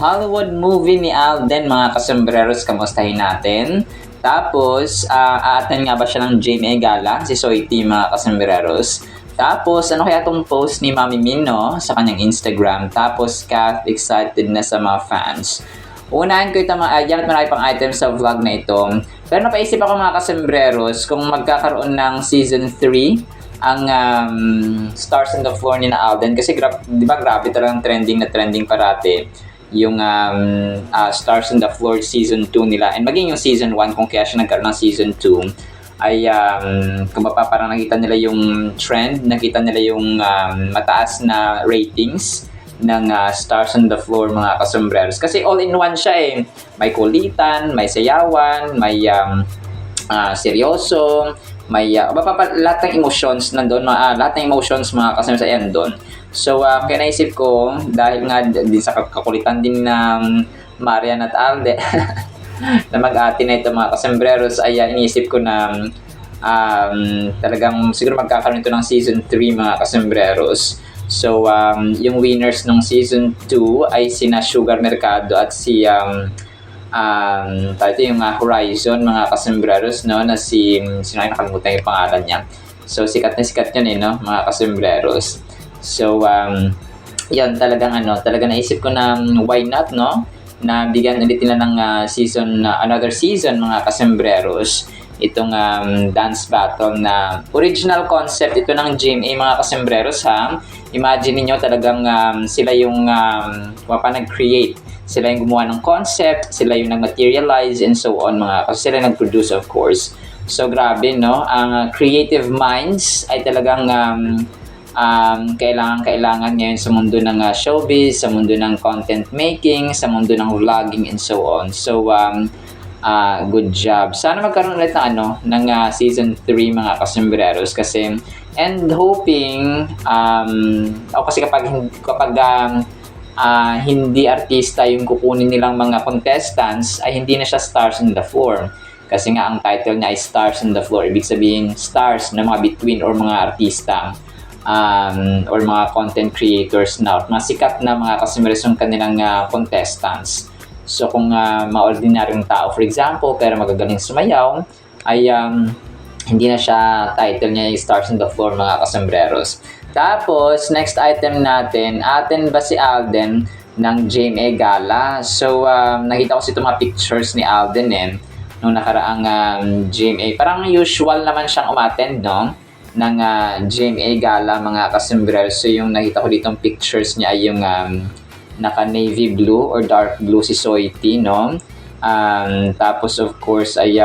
Hollywood movie ni Alden, mga kasembreros, kamustahin natin. Tapos, aaten nga ba siya ng GMA Gala, si Soiti, mga kasembreros. Tapos, ano kaya itong post ni Mami Mino sa kanyang Instagram? Tapos, Kath excited na sa mga fans. Unahin ko ito yan at marami pang items sa vlog na ito. Pero napaisip ako, mga kasembreros, kung magkakaroon ng season 3 ang Stars on the Floor ni na Alden. Kasi di ba grabe talagang trending na trending parati yung Stars on the Floor season 2 nila. And maging yung season 1 kung kaya siya nagkaroon ng season 2 ay kung ba parang nakita nila yung trend, nakita nila yung mataas na ratings ng Stars on the Floor, mga kasembreros. Kasi all-in-one siya eh. May kulitan, may sayawan, may seryoso, may lahat ng emotions nandun, lahat ng emotions, mga kasembreros, ay andun. So, kaya naisip ko, dahil nga din sa kakulitan din ng Marian at Alden, na mag-ati na ito, mga kasembreros, ay iniisip ko na talagang siguro magkakaroon ito ng season 3, mga kasembreros. So, yung winners ng season 2 ay sina Sugar Mercado at si ito yung Horizon, mga kasembreros, no, na sino ay nakalimutan yung pangalan niya. So, sikat na sikat yun no, mga kasembreros. So, yun, talagang naisip ko na why not, no, na bigyan ulit nila ng another season, mga kasembreros, itong dance battle na original concept ito ng GMA, mga kasembreros, ha. Imagine niyo talagang sila yung nag-create, sila yung gumawa ng concept, sila yung nag-materialize and so on, kasi sila nag-produce, of course. So grabe, no, ang creative minds ay talagang kailangan ngayon sa mundo ng showbiz, sa mundo ng content making, sa mundo ng vlogging and so on. So good job. Sana magkaroon ulit ng season 3, mga kasembreros, kasi and hoping kasi kapag hindi artista yung kukunin nilang mga contestants, ay hindi na siya Stars on the Floor. Kasi nga ang title niya ay Stars on the Floor. Ibig sabihin stars na mga between or mga artista or mga content creators na mga sikat na mga kasembreros yung kanilang contestants. So kung mga ordinaryong tao, for example, pero magagaling sumayaw, ay hindi na siya, title niya yung Stars on the Floor, mga kasembreros. Tapos, next item natin, atin ba si Alden ng GMA Gala? So, nakita ko itong mga pictures ni Alden nung nakaraang GMA. Parang usual naman siyang umattend, no, ng GMA Gala, mga kasembreros. So, yung nakita ko ditong pictures niya ay yung naka navy blue or dark blue si Soiti, no? Tapos of course ay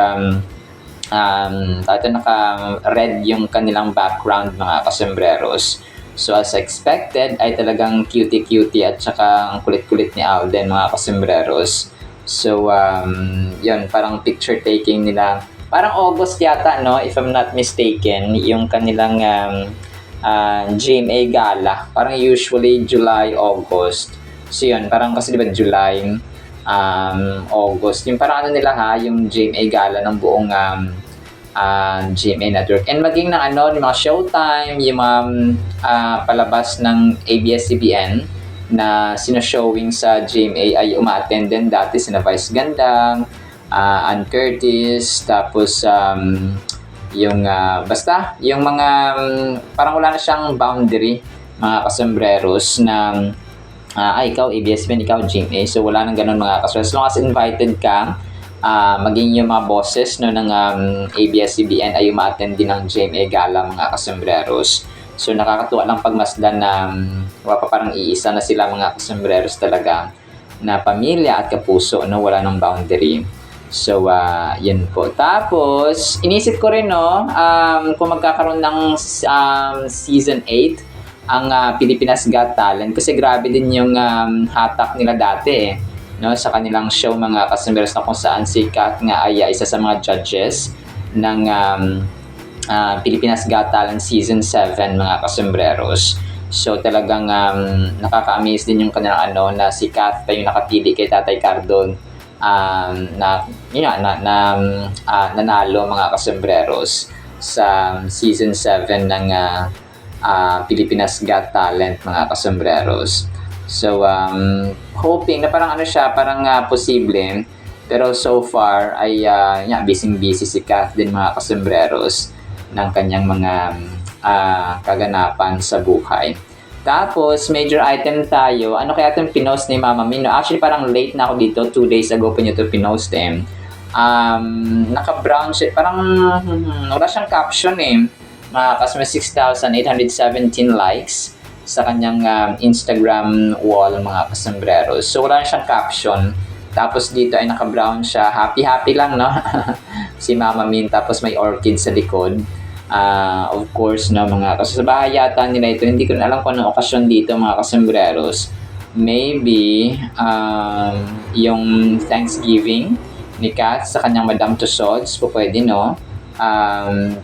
naka-red yung kanilang background, mga kasembreros. So as expected ay talagang cutie-cutie at saka ang kulit-kulit ni Alden, mga kasembreros. So yun, parang picture taking nila. Parang August yata, no, if I'm not mistaken, yung kanilang GMA Gala. Parang usually July, August. So yun, parang kasi diba July, August, yung parang nila yung GMA Gala ng buong GMA Network. And maging ng yung mga Showtime, yung mga palabas ng ABS-CBN na sino-showing sa GMA ay uma-attend din dati, sina Vice Ganda, Ann Curtis, tapos yung basta yung mga parang wala na siyang boundary, mga kasembreros, na ikaw ABS-CBN, ikaw GMA. So wala nang ganun, mga kasembreros. As long as invited ka, maging yung mga bosses, no, ng ABS-CBN ay uma-attend din ng GMA Gala, mga kasembreros. So nakakatuwa lang pagmasdan na parang iisa na sila, mga kasembreros, talaga na pamilya at kapuso, no, wala nang boundary. So yun po. Tapos inisip ko rin, no, kung magkakaroon ng season 8 ang Pilipinas Got Talent, kasi grabe din yung hatak nila dati, no, sa kanilang show, mga kasembreros, na kung saan si Kat nga ay isa sa mga judges ng Pilipinas Got Talent Season 7, mga kasembreros. So talagang nakaka-amaze din yung kanilang na si Kat pa yung nakapili kay Tatay Cardon nanalo, mga kasembreros, sa Season 7 ng Pilipinas Got Talent, mga kasembreros. So, hoping na parang ano siya, parang posible. Pero so far ay busy-busy si Kath din mga kasembreros ng kanyang mga kaganapan sa buhay. Tapos, major item tayo. Ano kaya itong pinost ni Mama Min? No? Actually, parang late na ako dito. 2 days ago pa niyo ito pinost eh. Naka-brown siya. Parang wala siyang caption eh. May 6,817 likes sa kanyang Instagram wall mga kasembreros. So, wala siyang caption. Tapos dito ay naka-brown siya. Happy-happy lang, no? Si Mama Min. Tapos may orchid sa likod. Of course, no, mga kasi sa bahay yata nila ito. Hindi ko na alam kung anong okasyon dito, mga kasembreros. Maybe, yung Thanksgiving ni Kat sa kanyang Madame Tussauds. Pwede, no?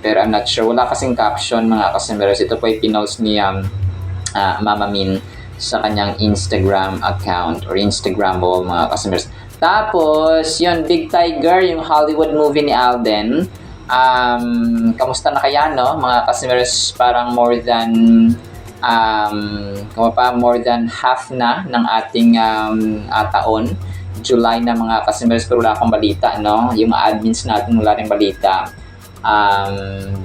Pero I'm not sure. Wala kasing caption, mga kasembreros. Ito po ay pinost ni Mama Min sa kanyang Instagram account or Instagram wall, mga kasembreros. Tapos, yun, Big Tiger, yung Hollywood movie ni Alden. Kamusta na kaya, no? Mga kasembreros, parang more than half na ng ating taon. July na, mga kasembreros, pero wala akong balita, no? Yung admins natin wala rin balita.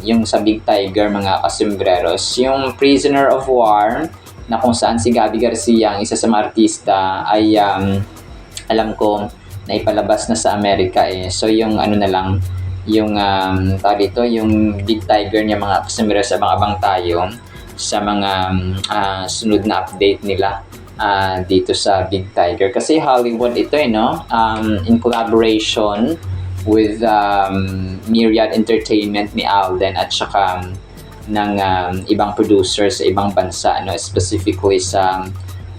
Yung sa Big Tiger, mga kasembreros. Yung Prisoner of War, na kung saan si Gabby Garcia, ang isa sa mga artista, ay alam ko na ipalabas na sa Amerika eh. So yung ano na lang, yung yung Big Tiger niya, mga kasembreros, abang-abang tayo sa mga sunod na update nila dito sa Big Tiger. Kasi Hollywood ito eh, no? In collaboration with Myriad Entertainment ni Alden at saka ng ibang producers sa ibang bansa, no? Specifically sa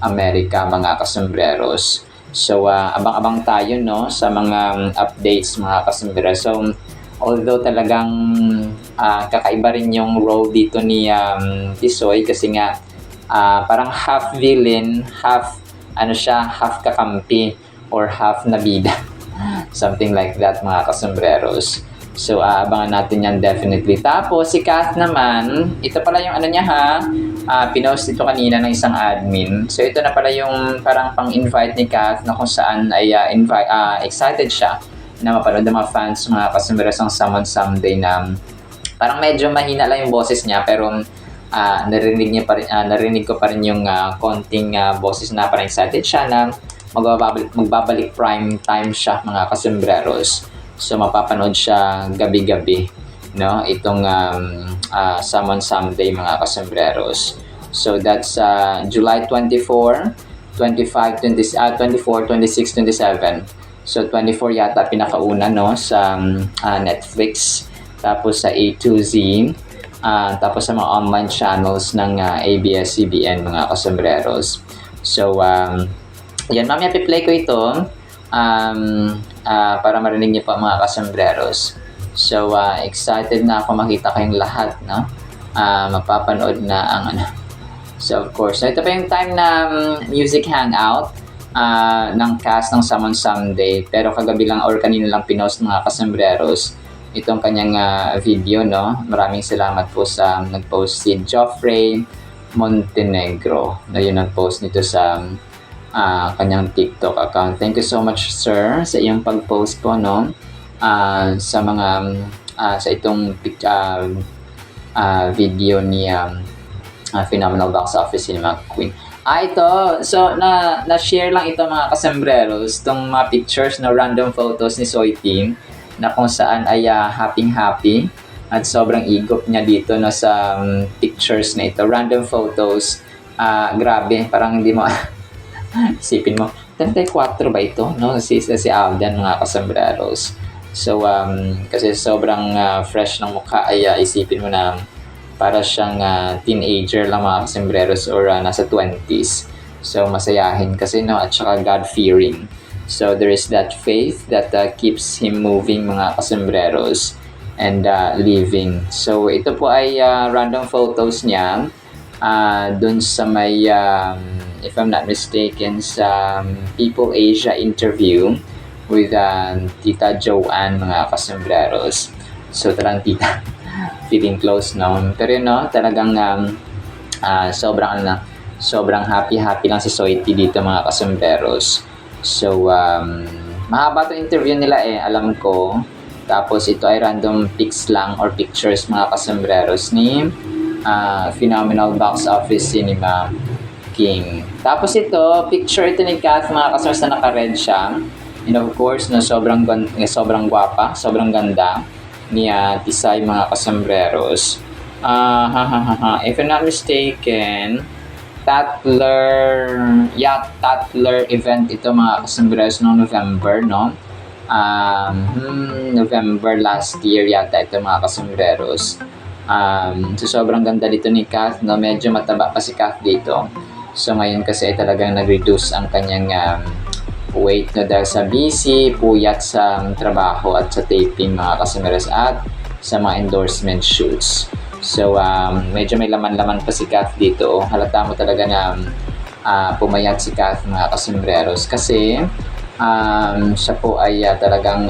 Amerika, mga kasembreros. So, abang-abang tayo, no, sa mga updates, mga kasembreros. So, although talagang kakaiba rin yung role dito ni Tisoy kasi nga parang half villain, half kakampi or half nabida. Something like that, mga kasembreros. So, abangan natin yan definitely. Tapos, si Kath naman, ito pala yung ano niya pinost ito kanina ng isang admin. So, ito na pala yung parang pang-invite ni Kath na kung saan ay excited siya na mapanood ng mga fans, mga kasembreros, ang Someone Someday na parang medyo mahina lang yung boses niya pero narinig ko pa rin yung konting boses na parang excited siya na magbabalik prime time siya, mga kasembreros. So, mapapanood siya gabi-gabi, no? Itong Someone Someday, mga kasembreros. So, that's July 24, 25, 24, 26, 27. So, 24 yata pinakauna, no? Sa Netflix. Tapos sa A2Z. Tapos sa mga online channels ng ABS-CBN, mga kasembreros. So, yan, mamaya piplay ko ito. Para marinig niyo po, mga kasembreros. So, excited na ako makita kayong lahat, no? Mapapanood na ang ano. So, of course, ito pa yung time na music hangout ng cast ng Someone Someday. Pero kagabi lang or kanina lang pinost, mga kasembreros, itong kanyang video, no? Maraming salamat po sa nag-post si Joffrey Montenegro na yun nag-post nito sa kanyang TikTok account. Thank you so much, sir, sa iyong pag-post po, no? Sa mga sa itong video ni Phenomenal Box Office Cinema Queen. Ito. So, na-share lang ito, mga kasembreros, itong mga pictures na random photos ni Soy Team na kung saan ay happy at sobrang igop niya dito, no, sa pictures na ito. Random photos. Grabe. Parang hindi mo isipin mo, 34 ba ito? No? Si Alden, mga kasembreros. So, kasi sobrang fresh ng mukha ay isipin mo na para siyang teenager lang, mga kasembreros, or nasa 20s. So, masayahin kasi, no? At saka God-fearing. So, there is that faith that keeps him moving, mga kasembreros, and living. So, ito po ay random photos niya dun sa may if I'm not mistaken, sa People Asia interview with Tita Joanne, mga kasembreros. So, tarang tita, feeling close, no? Pero yun, no, talagang sobrang sobrang happy lang si Soiti dito mga kasomberos. So, mahaba itong interview nila alam ko. Tapos ito ay random pics lang or pictures mga kasomberos ni Phenomenal Box Office Cinema King. Tapos ito, picture ito ni Kath mga kasomberos na naka-red siya. And of course, no, sobrang gwapa, sobrang ganda ni Tisay mga kasomberos. If I'm not mistaken, Tatler event ito mga kasomberos noong November, no? November last year yata ito mga kasomberos. So sobrang ganda dito ni Kath, no? Medyo mataba pa si Kath dito. So ngayon kasi ay talagang nag-reduce ang kanyang weight, no, dahil sa busy, puyat sa trabaho at sa taping mga kasomberos at sa mga endorsement shoots. So medyo may laman-laman pa si Kath dito. Halata mo talaga na pumayat si Kath mga kasomberos kasi siya po ay talagang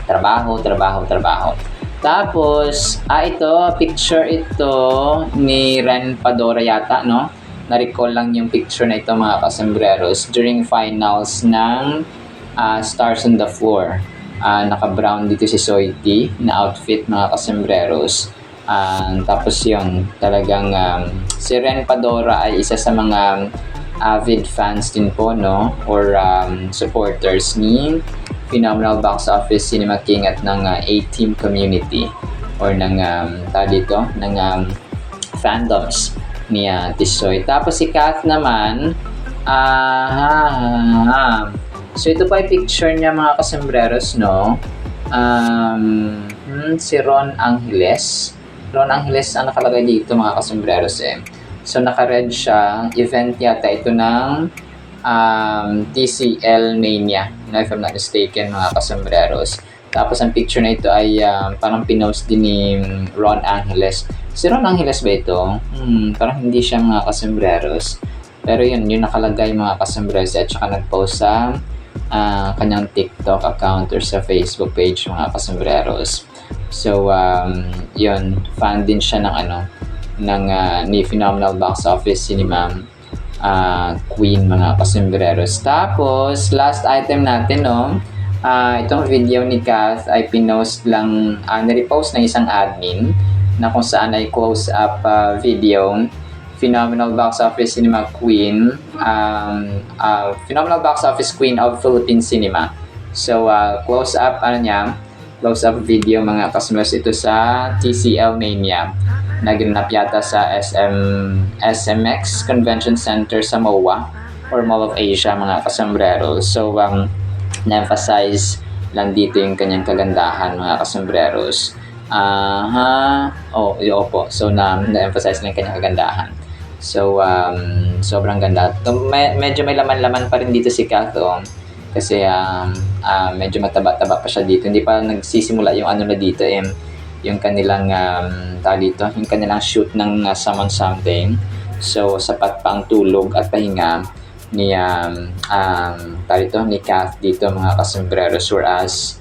trabaho. Tapos, ito, picture ito ni Ren Padora yata, no? Na-recall lang yung picture na ito mga kasomberos during finals ng Stars on the Floor. Naka-brown dito si Soiti na outfit mga kasomberos. Tapos yun, talagang si Ren Padora ay isa sa mga avid fans din po, no, or supporters ni Phenomenal Box Office Cinema King at ng A-Team community or ng fandoms ni Tisoy. Tapos si Kath naman, so ito pa yung picture niya mga kasomberos, no. Si Ron Angeles ang nakalagay dito mga kasomberos So naka-red siya, event yata ito ng TCL Mania, no, if I'm not mistaken mga kasomberos. Tapos ang picture na ito ay parang pinost din ni Ron Angeles. Si Ron Angeles ba ito? Parang hindi siya mga kasomberos. Pero yun nakalagay mga kasomberos at saka nag-post sa kanyang TikTok account or sa Facebook page mga kasomberos. So yun, fan din siya ng ni Phenomenal Box Office Cinema Queen mga kasomberos. Tapos last item natin, no, itong video ni Kath ay pinost lang, nirepost ng isang admin na kung saan ay close up video Phenomenal Box Office Cinema Queen, Phenomenal Box Office Queen of Philippine Cinema. So close up video mga kasomberos ito sa TCL Mania na ginanap yata sa SMX Convention Center sa MOA or Mall of Asia mga kasomberos. So na-emphasize lang dito yung kanyang kagandahan mga kasomberos. Opo. So na-emphasize lang yung kanyang kagandahan. So sobrang ganda. Medyo may laman-laman pa rin dito si Kath kasi medyo mataba-taba pa siya dito. Hindi pa nagsisimula yung na dito yung kanilang yung kanilang shoot ng Something. So sapat pa ang tulog at pahinga ni ni Kath dito mga kasomberos, whereas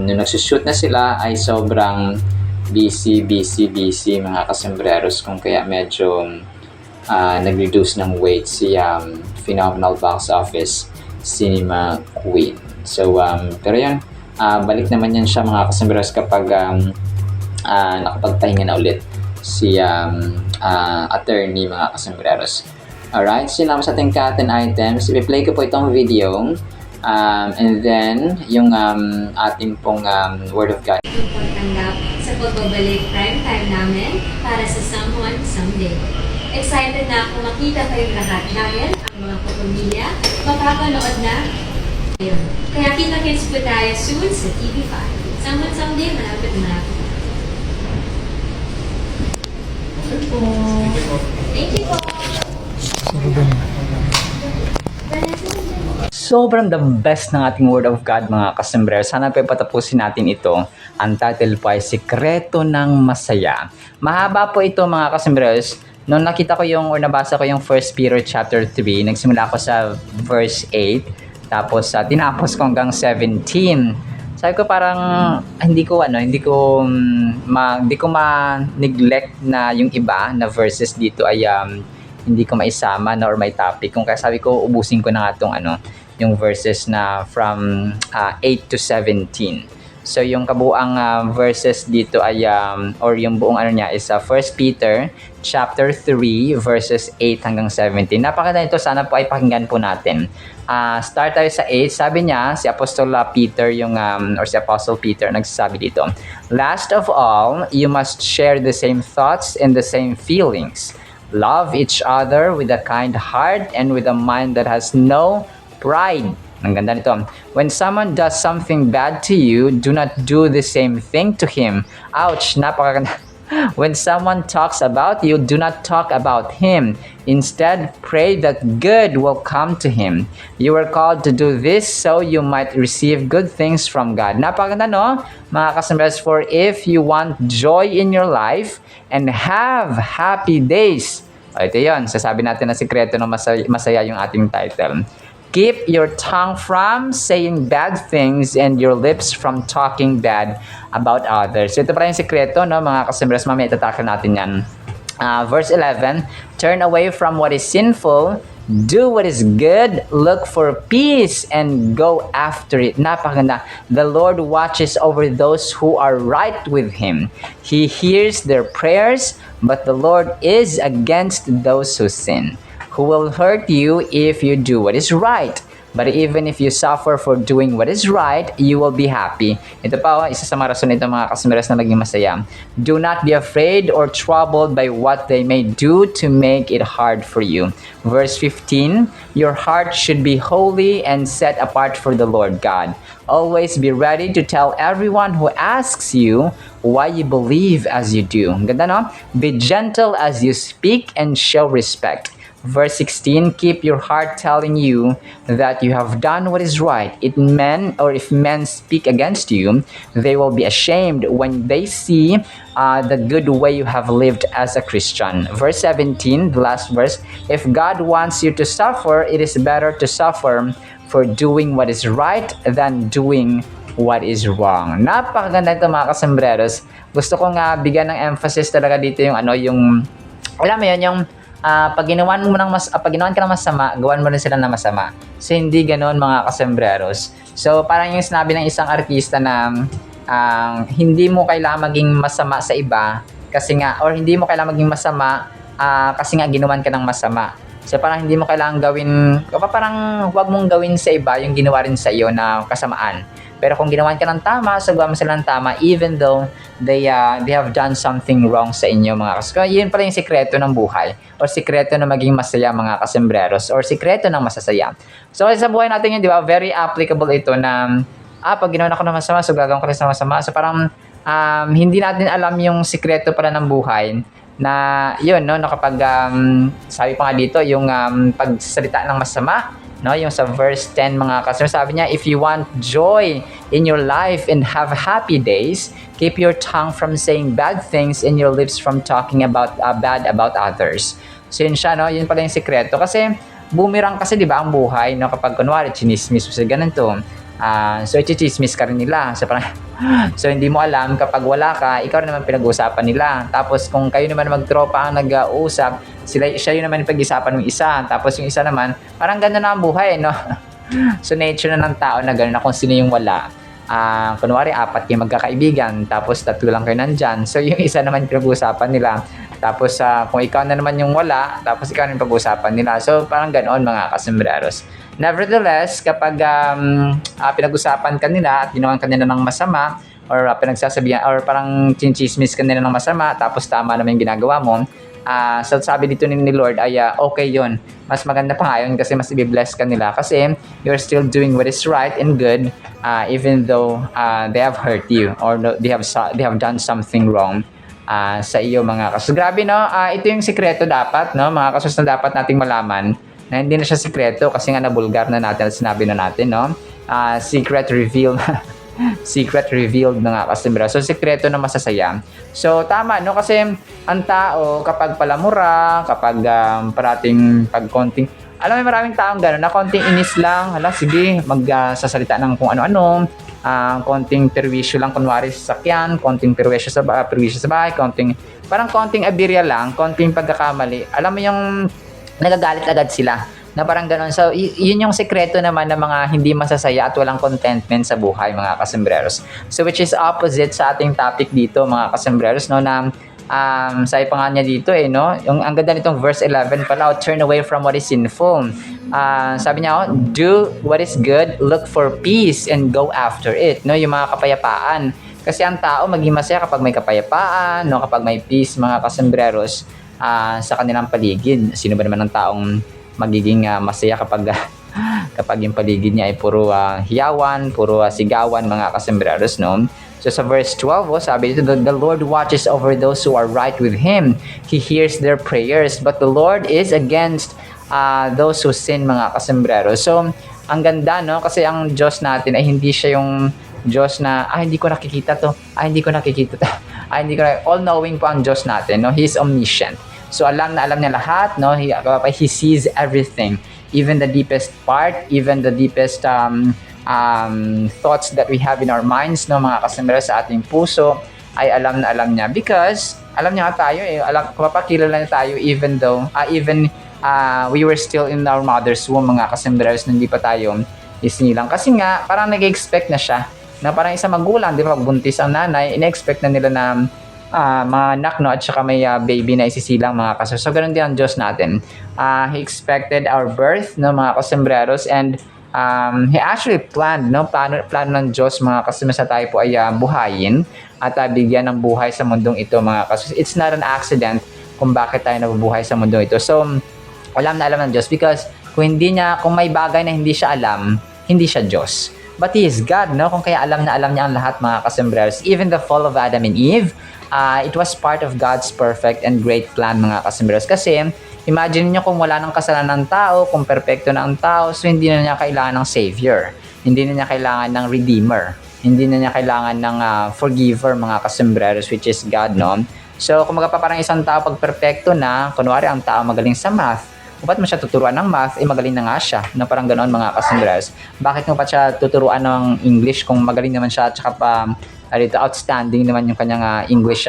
nung nagsushoot na sila ay sobrang busy mga kasomberos, kung kaya medyo nag-reduce ng weight si Phenomenal Box Office Cinema Queen. So pero yun, balik naman yan siya mga kasomberos kapag nakapagpahinga na ulit si attorney mga kasomberos. Alright, so naman sa ating content items, i-play ko po itong video and then yung ating pong Word of God. Pagtanggap sa pagbabalik prime time namin para sa Someone Someday. Excited na ako makita kayong lahat dahil ang mga kapamilya mapapanood na ngayon. Kaya kita-kits po tayo soon sa TV5. Someone Someday, malapit. Thank you po. Sobrang the best ng ating Word of God mga kasomberos. Sana pa patapusin natin ito. Ang title po ay Sikreto ng Masaya. Mahaba po ito mga kasomberos. Nung nakita ko yung or nabasa ko yung 1 Peter chapter 3, nagsimula ako sa verse 8, tapos tinapos ko hanggang 17. Sabi ko parang hindi ko ma-neglect na yung iba na verses dito ay hindi ko maisama no, or may topic. Kung kaya sabi ko, ubusin ko na nga itong yung verses na from 8 to 17. So yung kabuang verses dito ay or yung buong niya is 1 Peter chapter 3 verses 8 hanggang 17. Napakaganda ito, sana po ay pakinggan po natin. Start tayo sa 8. Sabi niya, si Apostle Peter or si Apostle Peter nagsasabi dito, "Last of all, you must share the same thoughts and the same feelings. Love each other with a kind heart and with a mind that has no pride." Ang ganda nito. "When someone does something bad to you, do not do the same thing to him." Ouch! Napakaganda. "When someone talks about you, do not talk about him. Instead, pray that good will come to him. You are called to do this so you might receive good things from God." Napakaganda, no? Mga kasambres, for if you want joy in your life and have happy days. Ito yun. Sasabi natin na sikreto ng masaya yung ating title. "Keep your tongue from saying bad things and your lips from talking bad about others." So ito pa rin yung sikreto, no, mga kasambres. Mamaya itatakil natin yan. Verse 11, "Turn away from what is sinful, do what is good, look for peace, and go after it." Napakaganda. "The Lord watches over those who are right with Him. He hears their prayers, but the Lord is against those who sin. Who will hurt you if you do what is right? But even if you suffer for doing what is right, you will be happy." Ito pa, isa sa mga rason nito, mga kasambres, na maging masaya. "Do not be afraid or troubled by what they may do to make it hard for you." Verse 15, "Your heart should be holy and set apart for the Lord God. Always be ready to tell everyone who asks you why you believe as you do." Ganda, no? "Be gentle as you speak and show respect." Verse 16, "Keep your heart telling you that you have done what is right. If men speak against you, they will be ashamed when they see the good way you have lived as a Christian." Verse 17, the last verse, "If God wants you to suffer, it is better to suffer for doing what is right than doing what is wrong." Napakaganda ito, mga kasambreros. Gusto ko nga bigyan ng emphasis talaga dito yung alam mo yun, yung pag ginawan ka ng masama, gawan mo rin sila ng masama. So, hindi ganoon, mga kasembreros. So, parang yung sinabi ng isang artista na hindi mo kailangan maging masama sa iba kasi nga, or hindi mo kailangan maging masama kasi nga ginawan ka ng masama. So, parang hindi mo kailangan parang huwag mong gawin sa iba yung ginawa rin sa iyo na kasamaan. Pero kung ginawan ka ng tama, so gawa mo sila ng tama, even though they have done something wrong sa inyo, mga kasembreros. Yun pala yung sikreto ng buhay, or sikreto na maging masaya, mga kasembreros, or sikreto ng masasaya. So sa buhay natin yun, di ba, very applicable ito na, pag ginawan ako ng masama, so gagawin ko rin sa masama. So parang, hindi natin alam yung sikreto pala ng buhay, na yun, no, kapag, sabi pa nga dito, yung pagsasalita ng masama, no, yung sa verse 10, mga kasembreros, sabi niya, "If you want joy in your life and have happy days, keep your tongue from saying bad things and your lips from talking about bad about others." So yun siya, no, yun pala yung sikreto. Kasi boomerang kasi, di ba, ang buhay, no, kapag kunwari chinismis mo sa ganito, so i-chismis ka rin nila. So parang so hindi mo alam, kapag wala ka, ikaw naman pinag-uusapan nila. Tapos kung kayo naman magtropa ang nag-uusap, siya yun naman pag-isapan ng isa. Tapos yung isa naman, parang gano'n na ang buhay, no? So nature na ng tao na gano'n, na kung sino yung wala. Kunwari, 4 kayo magkakaibigan, tapos 3 lang kayo nandyan. So yung isa naman pinag-uusapan nila. Tapos kung ikaw na naman yung wala, tapos ikaw na yung pag-uusapan nila. So parang ganoon, mga kasembreros. Nevertheless, kapag pinag-usapan ka nila at ginawan ka nila ng masama, or pinagsasabihan, or parang chinchismis ka nila ng masama, tapos tama naman yung ginagawa mo, so sabi dito ni Lord ay okay yun. Mas maganda pa nga yun kasi mas i-bless ka nila kasi you're still doing what is right and good, even though they have hurt you, or they have done something wrong sa iyo, mga kasus. Grabe, no? Ito yung sikreto dapat, no, mga kasus, na dapat nating malaman, na hindi na siya sikreto kasi nga nabulgar na natin at sinabi na natin, no? Secret revealed secret revealed na nga, kasembreros. So sikreto na masasaya. So tama, no, kasi ang tao kapag palamura, kapag parating pagkonting, alam mo, maraming taong gano'n na konting inis lang, sige, magsasalita ng kung ano-ano, konting perwisyo lang, kunwari sa sakyan, konting perwisyo sa bahay, konting abirya lang, konting pagkakamali. Alam mo yung nagagalit agad sila. Na parang ganun. So, yun yung sekreto naman ng mga hindi masasaya at walang contentment sa buhay, mga kasembreros. So, which is opposite sa ating topic dito, mga kasembreros, no, na sabi pa nga niya dito no, yung ang ganda nitong verse 11 pala, turn away from what is sinful. Sabi niya, do what is good, look for peace, and go after it, no, yung mga kapayapaan. Kasi ang tao maging masaya kapag may kapayapaan, no, kapag may peace, mga kasembreros, sa kanilang paligid. Sino ba naman ang taong magiging masaya kapag kapag yung paligid niya ay puro hiyawan, puro sigawan, mga kasembreros, no? So sa verse 12, sabi dito, the Lord watches over those who are right with Him. He hears their prayers, but the Lord is against those who sin, mga kasembreros. So, ang ganda, no? Kasi ang Diyos natin ay hindi siya yung Diyos na, hindi ko nakikita to. Hindi ko nakikita to. Hindi ko all-knowing po ang Diyos natin, no? He is omniscient. So, alam na alam niya lahat, no? He sees everything. Even the deepest part, even the deepest thoughts that we have in our minds, no, mga kasembreros, sa ating puso, ay alam na alam niya. Because, alam niya tayo, kapapakilala niya tayo even though, we were still in our mother's womb, mga kasembreros, hindi pa tayo isinilang. Kasi nga, parang nag-expect na siya, na parang isang magulang, di ba, magbuntis ang nanay, ina-expect na nila na mga anak, no, at saka may baby na isisilang, mga kasembreros. So, ganun din ang Diyos natin. He expected our birth, no, mga kasembreros, and He actually planned, no, plano ng Diyos, mga kasembreros, na tayo po ay buhayin at bigyan ng buhay sa mundong ito, mga kasembreros. It's not an accident kung bakit tayo nabubuhay sa mundong ito. So, alam na alam ng Diyos, because kung may bagay na hindi siya alam, hindi siya Diyos. But He is God, no? Kung kaya alam na alam niya ang lahat, mga kasembreros. Even the fall of Adam and Eve, it was part of God's perfect and great plan, mga kasembreros. Kasi, imagine niyo kung wala nang kasalanan ng tao, kung perfecto na ang tao, so hindi na niya kailangan ng Savior. Hindi na niya kailangan ng Redeemer. Hindi na niya kailangan ng Forgiver, mga kasembreros, which is God, no? So, kung parang isang tao pag perfecto na, kunwari ang tao magaling sa math, ba't mo siya tuturuan ng math, magaling na nga siya, na parang ganoon, mga kasembreros. Bakit mo pa siya tuturuan ng English kung magaling naman siya, at saka pa outstanding naman yung kanyang English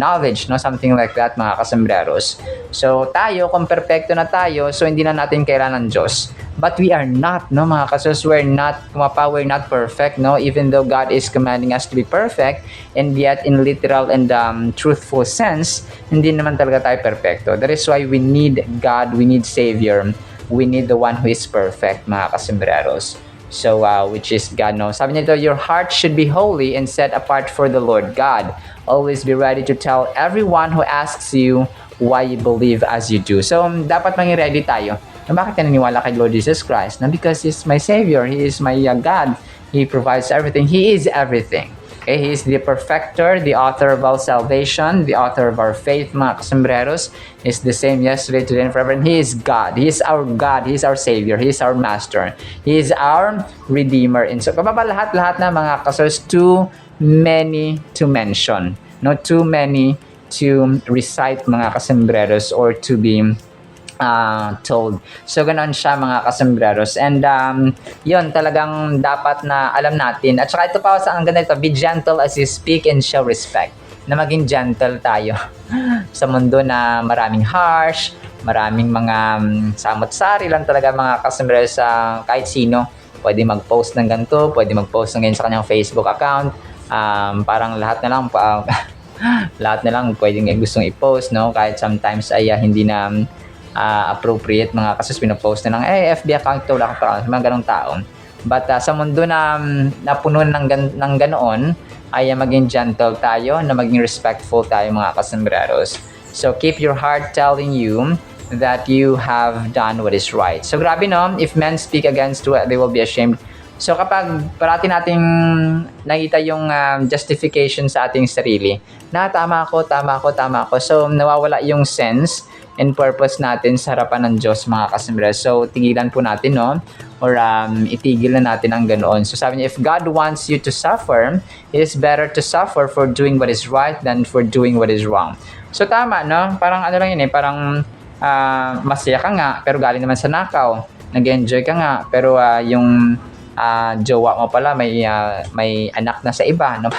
knowledge, no? Something like that, mga kasembreros. So, tayo, kung perfecto na tayo, so hindi na natin kailangan ng Diyos. But we are not, no, mga kasembreros, we're not perfect, no? Even though God is commanding us to be perfect, and yet in literal and truthful sense, hindi naman talaga tayo perfecto. That is why we need God, we need Savior, we need the one who is perfect, mga kasembreros. So, which is God, no? Sabi niya dito, your heart should be holy and set apart for the Lord God. Always be ready to tell everyone who asks you why you believe as you do. So, dapat maging ready tayo. Na bakit naniniwala kay Lord Jesus Christ? Na because He's my Savior, He is my God. He provides everything. He is everything. Okay, He is the perfecter, the author of all salvation, the author of our faith, mga kasembreros. He is the same yesterday, today, and forever. And He is God. He is our God. He is our Savior. He is our Master. He is our Redeemer. And so, kapag lahat na, mga kasembreros, too many to mention. No, too many to recite, mga kasembreros, or to be told. So, ganoon siya, mga kasembreros. And, yun, talagang dapat na alam natin. At saka ito pa, ang ganda ito, be gentle as you speak and show respect. Na maging gentle tayo sa mundo na maraming harsh, maraming mga samot-sari lang talaga, mga kasembreros, kahit sino. Pwede mag-post ng ganito, pwede mag-post ng ganyan sa kanyang Facebook account. Parang lahat na lang, lahat na lang pwedeng gustong i-post, no? Kahit sometimes ay hindi na appropriate, mga kasus, pinopost na lang, FB account to, wala ka pa, mga ganong tao. But sa mundo na napuno ng ganoon, ay maging gentle tayo, na maging respectful tayo, mga kasembreros. So, keep your heart telling you that you have done what is right. So, grabe, no? If men speak against you, they will be ashamed. So, kapag parati nating nakita yung justification sa ating sarili, na tama ako. So, nawawala yung sense and purpose natin sa harapan ng Diyos, mga kasembreros. So, tigilan po natin, no? Or itigil na natin ang ganoon. So, sabi niya, if God wants you to suffer, it is better to suffer for doing what is right than for doing what is wrong. So, tama, no? Parang ano lang yun, parang masaya ka nga, pero galing naman sa nakaw. Nag-enjoy ka nga, pero yung jowa mo pala may anak na sa iba, no?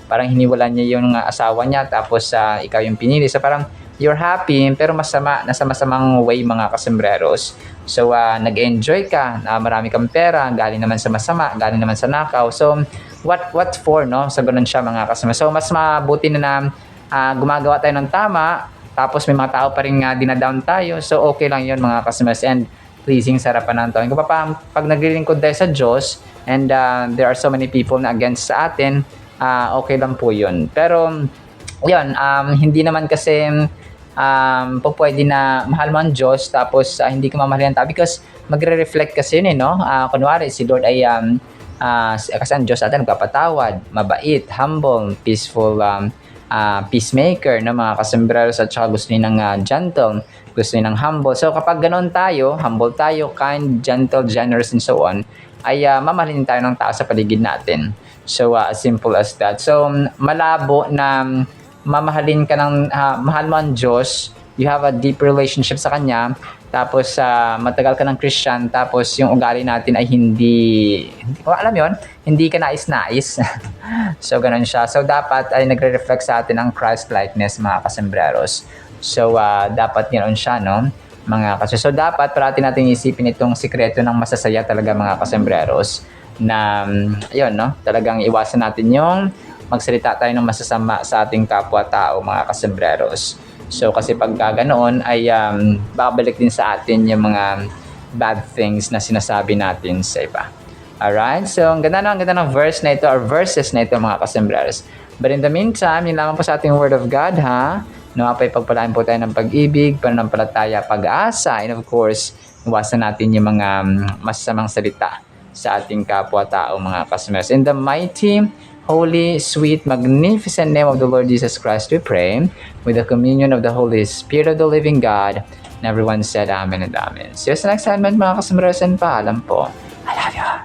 Parang hiniwalan niya yung asawa niya, tapos ikaw yung pinili. So, parang you're happy pero nasa masamang way mga kasembreros. So nag-enjoy ka, marami kang pera, galing naman sa masama, galing naman sa nakaw. So what for, no? So ganun siya mga kasembreros. So mas mabuti na gumagawa tayo ng tama, tapos may mga tao pa rin dinadown tayo. So okay lang yun mga kasembreros, and pleasing sa harapan ng tao. Kung pag naglilingkod tayo sa Diyos and there are so many people na against sa atin, okay lang po yun. Pero yun, hindi naman kasi pwede na mahal mo ang Diyos tapos hindi ka mamahalin ng tao, because magre-reflect kasi yun, no? Kunwari si Lord ay kasi ang Diyos natin nagpapatawad, mabait, humble, peaceful, peacemaker na mga kasembreros, at saka gusto niya ng gentle, gusto niya ng humble. So kapag ganoon tayo, humble tayo, kind, gentle, generous, and so on, ay mamahalin tayo ng tao sa paligid natin. So as simple as that. So malabo na mamahalin ka ng mahal mo ang Diyos, you have a deep relationship sa Kanya, tapos matagal ka ng Christian, tapos yung ugali natin ay hindi alam yon, hindi ka nais-nais. So ganun siya. So dapat ay nagre-reflect sa atin ang Christ-likeness mga kasembreros. So dapat ganoon siya, no? Mga kasi so dapat parati natin isipin itong sikreto ng masasaya talaga mga kasembreros, na ayun, no? Talagang iwasan natin yung magsalita tayo ng masasama sa ating kapwa-tao mga kasembreros. So kasi pag ganoon ay babalik din sa atin yung mga bad things na sinasabi natin sa iba. Alright? So ang ganda ng verse na ito, or verses na ito mga kasembreros. But in the meantime, yun lamang po sa ating Word of God, ha? Napay pagpalain po tayo ng pag-ibig, pananampalataya, pag-asa, and of course, iwasan natin yung mga masasamang salita sa ating kapwa-tao mga kasembreros. In the mighty, holy, sweet, magnificent name of the Lord Jesus Christ, we pray, with the communion of the Holy Spirit of the living God. And everyone said Amen and Amen. See you sa next segment mga kasembreros, and paalam po. I love you.